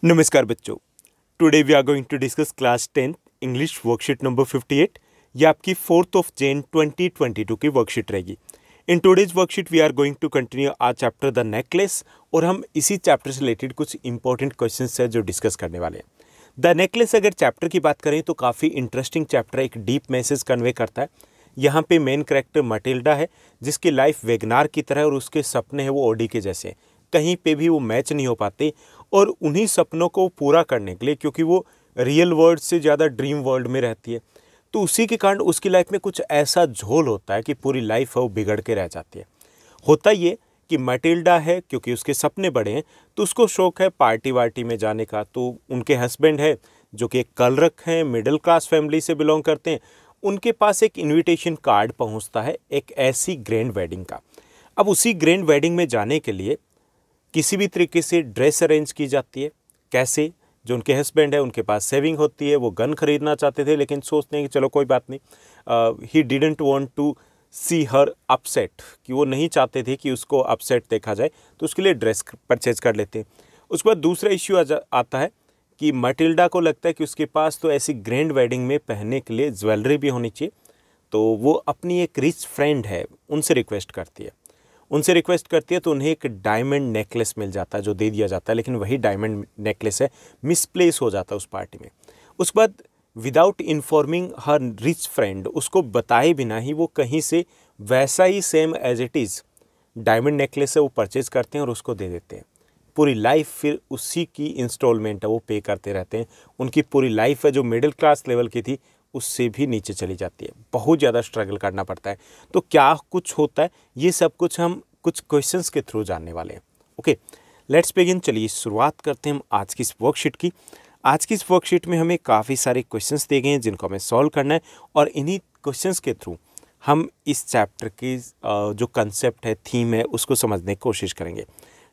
नमस्कार बच्चों, today we are going to discuss class 10 English worksheet number 58। ये आपकी 4 जून 2022 की वर्कशीट रहेगी। In today's worksheet we are going to continue our chapter the necklace और हम इसी चैप्टर से रिलेटेड कुछ इंपॉर्टेंट क्वेश्चंस है जो डिस्कस करने वाले हैं। द नेकलेस अगर चैप्टर की बात करें तो काफ़ी इंटरेस्टिंग चैप्टर है, एक डीप मैसेज कन्वे करता है। यहाँ पे मेन कैरेक्टर मटिल्डा है जिसकी लाइफ वेगनार की तरह है और उसके सपने हैं वो ओडी के जैसे हैं। कहीं पे भी वो मैच नहीं हो पाते और उन्हीं सपनों को पूरा करने के लिए, क्योंकि वो रियल वर्ल्ड से ज़्यादा ड्रीम वर्ल्ड में रहती है, तो उसी के कारण उसकी लाइफ में कुछ ऐसा झोल होता है कि पूरी लाइफ है वो बिगड़ के रह जाती है। होता ये कि मटिल्डा है क्योंकि उसके सपने बड़े हैं तो उसको शौक है पार्टी वार्टी में जाने का। तो उनके हस्बैंड है जो कि एक कलरक हैं, मिडिल क्लास फैमिली से बिलोंग करते हैं, उनके पास एक इनविटेशन कार्ड पहुंचता है एक ऐसी ग्रैंड वेडिंग का। अब उसी ग्रैंड वेडिंग में जाने के लिए किसी भी तरीके से ड्रेस अरेंज की जाती है। कैसे? जो उनके हस्बैंड है उनके पास सेविंग होती है, वो गन खरीदना चाहते थे लेकिन सोचते हैं कि चलो कोई बात नहीं। He didn't want to see her upset, कि वो नहीं चाहते थे कि उसको अपसेट देखा जाए, तो उसके लिए ड्रेस परचेज कर लेते हैं। उसके बाद दूसरा इश्यू आता है कि मटिल्डा को लगता है कि उसके पास तो ऐसी ग्रैंड वेडिंग में पहनने के लिए ज्वेलरी भी होनी चाहिए। तो वो अपनी एक रिच फ्रेंड है उनसे रिक्वेस्ट करती है तो उन्हें एक डायमंड नेकलेस मिल जाता है जो दे दिया जाता है, लेकिन वही डायमंड नेकलेस है मिसप्लेस हो जाता है उस पार्टी में। उसके बाद without informing her rich friend, उसको बताए बिना ही वो कहीं से वैसा ही same as it is diamond necklace है वो परचेज करते हैं और उसको दे देते हैं। पूरी लाइफ फिर उसी की इंस्टॉलमेंट है वो पे करते रहते हैं। उनकी पूरी लाइफ है जो मिडिल क्लास लेवल की थी उससे भी नीचे चली जाती है, बहुत ज़्यादा स्ट्रगल करना पड़ता है। तो क्या कुछ होता है, ये सब कुछ हम कुछ क्वेश्चंस के थ्रू जानने वाले हैं। Okay, let's begin. चलिए शुरुआत करते हैं हम आज की इस वर्कशीट की। आज की इस वर्कशीट में हमें काफ़ी सारे क्वेश्चंस दिए गए हैं जिनको हमें सॉल्व करना है और इन्हीं क्वेश्चंस के थ्रू हम इस चैप्टर की जो कंसेप्ट है, थीम है, उसको समझने की कोशिश करेंगे।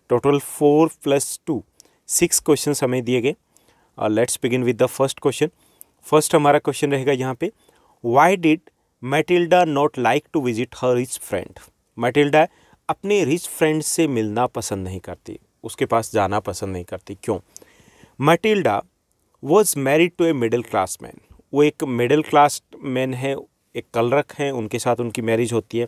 टोटल 4 + 2 6 क्वेश्चंस हमें दिए गए। Let's begin with the first question. First हमारा क्वेश्चन रहेगा यहाँ पे, why did Matilda not like to visit her rich friend. Matilda अपने रिच फ्रेंड से मिलना पसंद नहीं करती, उसके पास जाना पसंद नहीं करती। क्यों? Matilda was married to a middle class man. वो एक मिडिल क्लास मैन है, एक कलरक हैं, उनके साथ उनकी मैरिज होती है।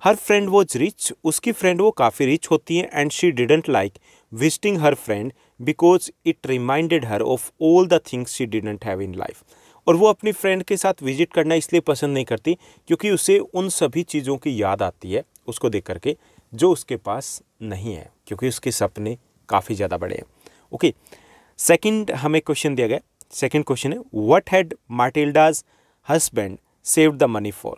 हर फ्रेंड वॉज रिच, उसकी फ्रेंड वो काफ़ी रिच होती है। And she didn't like visiting her friend because it reminded her of all the things she didn't have in life. और वो अपनी फ्रेंड के साथ विजिट करना इसलिए पसंद नहीं करती क्योंकि उसे उन सभी चीज़ों की याद आती है उसको देख करके जो उसके पास नहीं है, क्योंकि उसके सपने काफ़ी ज़्यादा बड़े हैं। ओके, सेकंड हमें क्वेश्चन दिया गया। सेकंड क्वेश्चन है, what had Matilda's husband saved the money for.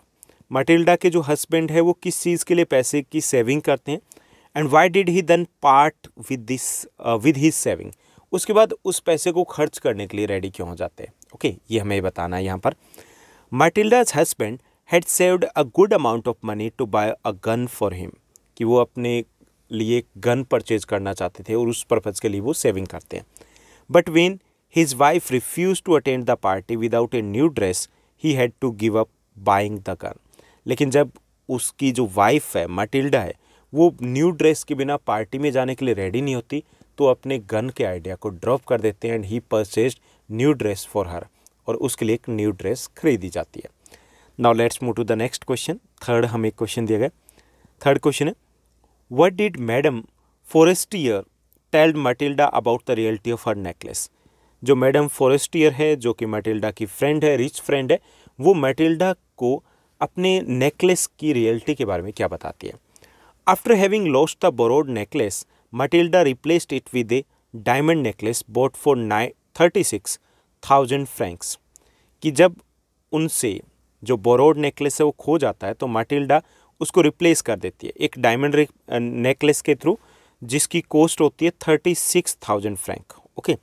Matilda के जो हस्बैंड है वो किस चीज़ के लिए पैसे की सेविंग करते हैं। And why did he then part with his saving. उसके बाद उस पैसे को खर्च करने के लिए रेडी क्यों हो जाते हैं। ओके, ये हमें बताना है यहाँ पर। Matilda's husband had saved a good amount of money to buy a gun for him, कि वो अपने लिए गन परचेज करना चाहते थे और उस पर्पज़ के लिए वो सेविंग करते हैं। But when his wife refuse to attend the party without a new dress he had to give up buying the gun. लेकिन जब उसकी जो वाइफ है मटिल्डा है वो न्यू ड्रेस के बिना पार्टी में जाने के लिए रेडी नहीं होती, तो अपने गन के आइडिया को ड्रॉप कर देते हैं। And he purchased new dress for her, और उसके लिए एक न्यू ड्रेस खरीदी जाती है। Now let's move to the next question. Third हमें क्वेश्चन दिया गया। थर्ड क्वेश्चन है, what did madam Forestier telled Matilda about the reality of her necklace. जो मैडम फॉरेस्टियर है जो कि मटिल्डा की फ्रेंड है, रिच फ्रेंड है, वो मटिल्डा को अपने नेकलेस की रियलिटी के बारे में क्या बताती है। After having lost the borrowed necklace Matilda replaced it with a diamond necklace bought for 36,000 francs. कि जब उनसे जो बोरोड नेकलेस है वो खो जाता है तो मटिल्डा उसको रिप्लेस कर देती है एक डायमंड नेकलेस के थ्रू, जिसकी कॉस्ट होती है 36,000 फ्रैंक। ओके,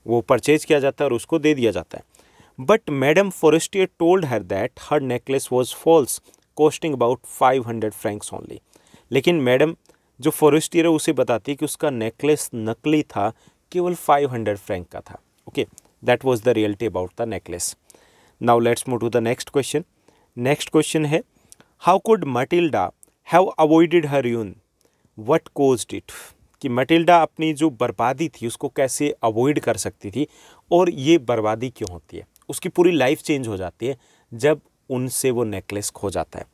वो परचेज किया जाता है और उसको दे दिया जाता है। But madam Forestier told her that her necklace was false costing about 500 francs only. लेकिन मैडम जो फॉरेस्टियर है उसे बताती है कि उसका नेकलेस नकली था, केवल 500 फ्रैंक का था। Okay, that was the reality about the necklace. Now let's move to the next question. Next question है, how could Matilda have avoided her ruin, what caused it. कि मटिल्डा अपनी जो बर्बादी थी उसको कैसे अवॉइड कर सकती थी और ये बर्बादी क्यों होती है। उसकी पूरी लाइफ चेंज हो जाती है जब उनसे वो नेकलेस खो जाता है।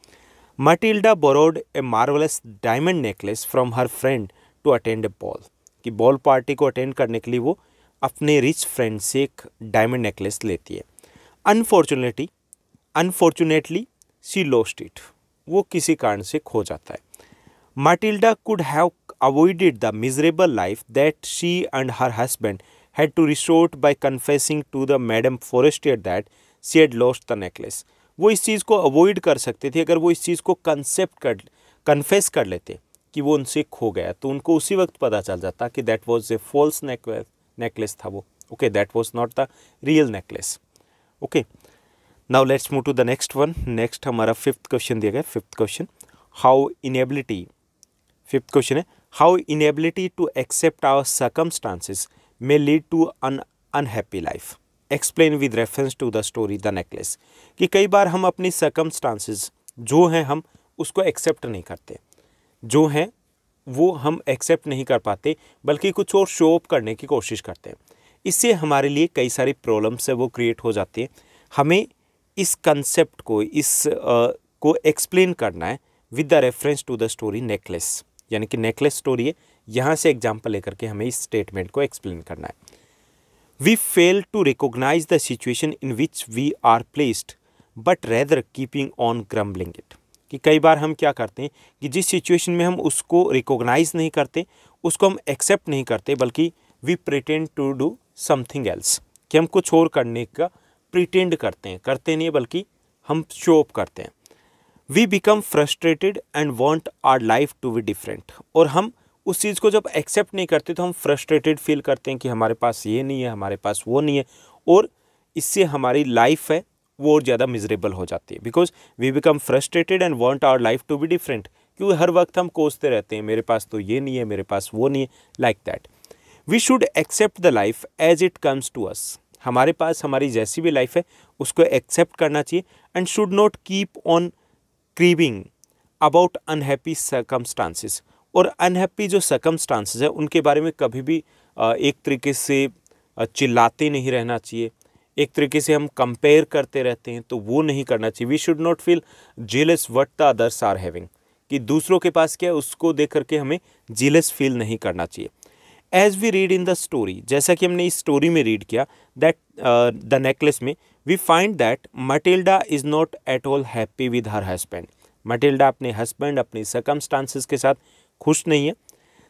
Matilda borrowed a marvellous diamond necklace from her friend to attend a ball, कि बॉल पार्टी को अटेंड करने के लिए वो अपने रिच फ्रेंड से एक डायमंड नेकलेस लेती है। अनफॉर्चुनेटली शी लॉस्ट इट, वो किसी कारण से खो जाता है। Matilda could have avoided the miserable life that she and her husband had to resort by confessing to the Madame Forestier that she had lost the necklace. वो इस चीज़ को अवॉइड कर सकते थे अगर वो इस चीज़ को कन्फेस कर लेते कि वो उनसे खो गया, तो उनको उसी वक्त पता चल जाता कि that was a false necklace था वो। Okay, that was not the real necklace. Okay, now let's move to the next one. Next हमारा फिफ्थ क्वेश्चन दिया गया। फिफ्थ क्वेश्चन, फिफ्थ क्वेश्चन है how inability to accept our circumstances may lead to an unhappy life, explain with reference to the story the necklace. कि कई बार हम अपनी circumstances जो हैं हम उसको एक्सेप्ट नहीं करते, जो हैं वो हम एक्सेप्ट नहीं कर पाते बल्कि कुछ और शो अप करने की कोशिश करते हैं। इससे हमारे लिए कई सारी प्रॉब्लम्स है वो क्रिएट हो जाती है। हमें इस कंसेप्ट को को एक्सप्लेन करना है with the reference to the story necklace, यानी कि नेकलेस स्टोरी है, यहाँ से एग्जाम्पल लेकर के हमें इस स्टेटमेंट को एक्सप्लेन करना है। We fail to recognise the situation in which we are placed but rather keeping on grumbling it, कि कई बार हम क्या करते हैं कि जिस सिचुएशन में हम उसको रिकॉग्नाइज नहीं करते, उसको हम एक्सेप्ट नहीं करते, बल्कि we pretend to do something else, कि हम कुछ और करने का प्रिटेंड करते नहीं बल्कि हम शो अप करते हैं। We become frustrated and want our life to be different, और हम उस चीज़ को जब एक्सेप्ट नहीं करते तो हम फ्रस्ट्रेटेड फील करते हैं कि हमारे पास ये नहीं है, हमारे पास वो नहीं है, और इससे हमारी लाइफ है वो और ज़्यादा मिजरेबल हो जाती है। Because we become frustrated and want our life to be different, क्योंकि हर वक्त हम कोसते रहते हैं मेरे पास तो ये नहीं है, मेरे पास वो नहीं है, like that. We should accept the life as it comes to us, हमारे पास हमारी जैसी भी लाइफ है उसको एक्सेप्ट करना चाहिए, and should not keep on craving about unhappy circumstances, और अनहैप्पी जो सर्कमस्टांसेस है उनके बारे में कभी भी एक तरीके से चिल्लाते नहीं रहना चाहिए, एक तरीके से हम कंपेयर करते रहते हैं तो वो नहीं करना चाहिए। We should not feel jealous what the others are having, कि दूसरों के पास क्या है उसको देख करके हमें जेलस फील नहीं करना चाहिए। As we read in the story, जैसा कि हमने इस स्टोरी में रीड किया दैट द नेकलेस में, we find that Matilda is not at all happy with her husband. Matilda अपने हस्बैंड अपनी सर्कमस्टांसेस के साथ खुश नहीं है।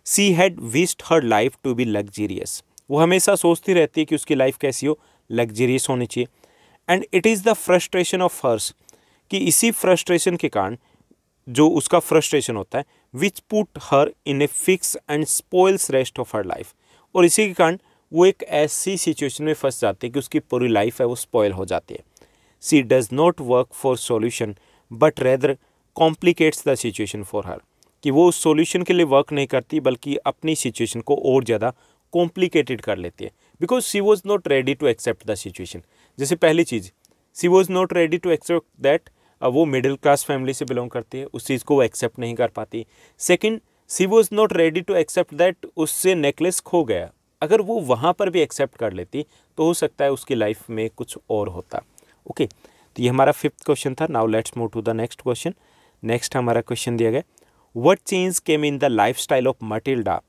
She had wished her life to be luxurious, वो हमेशा सोचती रहती है कि उसकी लाइफ कैसी हो, लग्जरियस होनी चाहिए। And it is the frustration of hers, कि इसी फ्रस्ट्रेशन के कारण जो उसका फ्रस्ट्रेशन होता है, which put her in a fix and spoils rest of her life, और इसी के कारण वो एक ऐसी सिचुएशन में फंस जाती है कि उसकी पूरी लाइफ है वो स्पॉइल हो जाती है। She does not work for solution but rather complicates the situation for her, कि वो उस सॉल्यूशन के लिए वर्क नहीं करती बल्कि अपनी सिचुएशन को और ज़्यादा कॉम्प्लिकेटेड कर लेती है। Because she was not ready to accept the situation. जैसे पहली चीज़, she was not ready to accept that वो मिडिल क्लास फैमिली से बिलोंग करती है, उस चीज़ को वो एक्सेप्ट नहीं कर पाती। Second, she was not ready to accept that उससे नेकलेस खो गया। अगर वो वहाँ पर भी एक्सेप्ट कर लेती तो हो सकता है उसकी लाइफ में कुछ और होता। ओके, तो ये हमारा फिफ्थ क्वेश्चन था। Now let's move to the next question. Next हमारा क्वेश्चन दिया गया, what change came in the life style of Matilda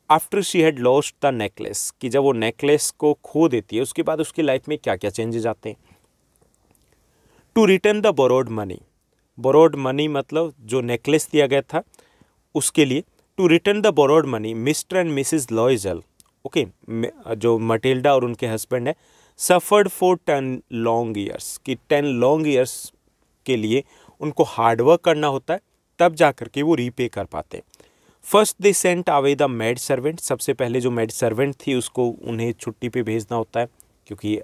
after she had lost the necklace, कि जब वो नेकलेस को खो देती है उसके बाद उसकी लाइफ में क्या क्या चेंजेस आते हैं। To return the borrowed money मतलब जो नेकलेस दिया गया था उसके लिए, to return the borrowed money mister and missus Loisel, okay, जो मटिल्डा और उनके हस्बैंड है, सफर्ड फॉर 10 लॉन्ग ईयर्स, कि 10 लॉन्ग ईयर्स के लिए उनको हार्डवर्क करना होता है तब जा कर के वो रीपे कर पाते हैं। First they sent away the maid servant, सबसे पहले जो मेड सर्वेंट थी उसको उन्हें छुट्टी पे भेजना होता है क्योंकि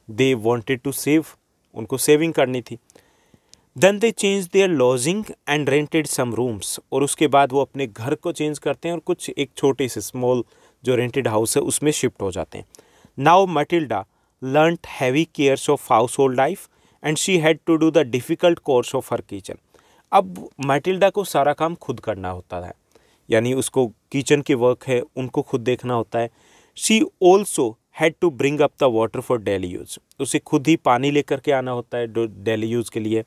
दे वांटेड टू सेव, उनको सेविंग करनी थी। Then they change their lodging and rented some rooms, और उसके बाद वो अपने घर को चेंज करते हैं और कुछ एक छोटे से स्मॉल जो रेंटेड हाउस है उसमें शिफ्ट हो जाते हैं। Now Matilda learned heavy cares of household life and she had to do the difficult course of her kitchen. अब मटिल्डा को सारा काम खुद करना होता है, यानी उसको किचन के वर्क है उनको खुद देखना होता है। She also had to bring up the water for daily use, उसे खुद ही पानी लेकर के आना होता है डेली यूज़ के लिए।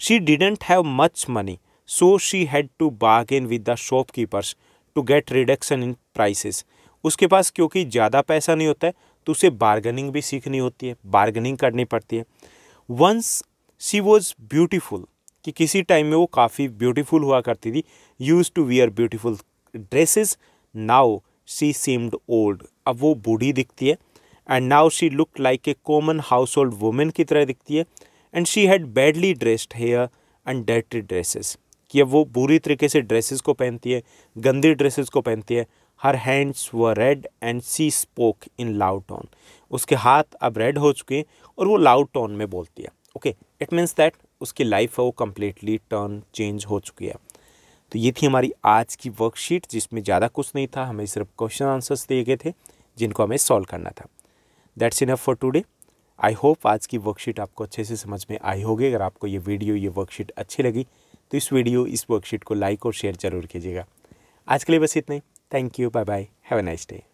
She didn't have much money so she had to bargain with the shopkeepers to get reduction in prices, उसके पास क्योंकि ज़्यादा पैसा नहीं होता है तो उसे बार्गेनिंग भी सीखनी होती है, बार्गेनिंग करनी पड़ती है। वंस शी वॉज ब्यूटीफुल, कि किसी टाइम में वो काफ़ी ब्यूटीफुल हुआ करती थी, use to wear beautiful dresses, now she seemed old, अब वो बूढ़ी दिखती है। And now she look like a common household woman की तरह दिखती है। And she had badly dressed hair and dirty dresses, कि अब वो बुरी तरीके से ड्रेसेस को पहनती है, गंदी ड्रेसेस को पहनती है। Her hands were red and she spoke in loud tone, उसके हाथ अब रेड हो चुके हैं और वो लाउड टोन में बोलती है। ओके, इट मीन्स दैट उसकी लाइफ है वो कम्प्लीटली टर्न चेंज हो चुकी है। तो ये थी हमारी आज की वर्कशीट, जिसमें ज़्यादा कुछ नहीं था, हमें सिर्फ क्वेश्चन आंसर्स दिए गए थे जिनको हमें सॉल्व करना था। That's enough for today. I hope आज की वर्कशीट आपको अच्छे से समझ में आई होगी। अगर आपको ये वीडियो, ये वर्कशीट अच्छी लगी तो इस वर्कशीट को लाइक और शेयर जरूर कीजिएगा। आज के लिए बस इतना ही। Thank you, bye bye, have a nice day.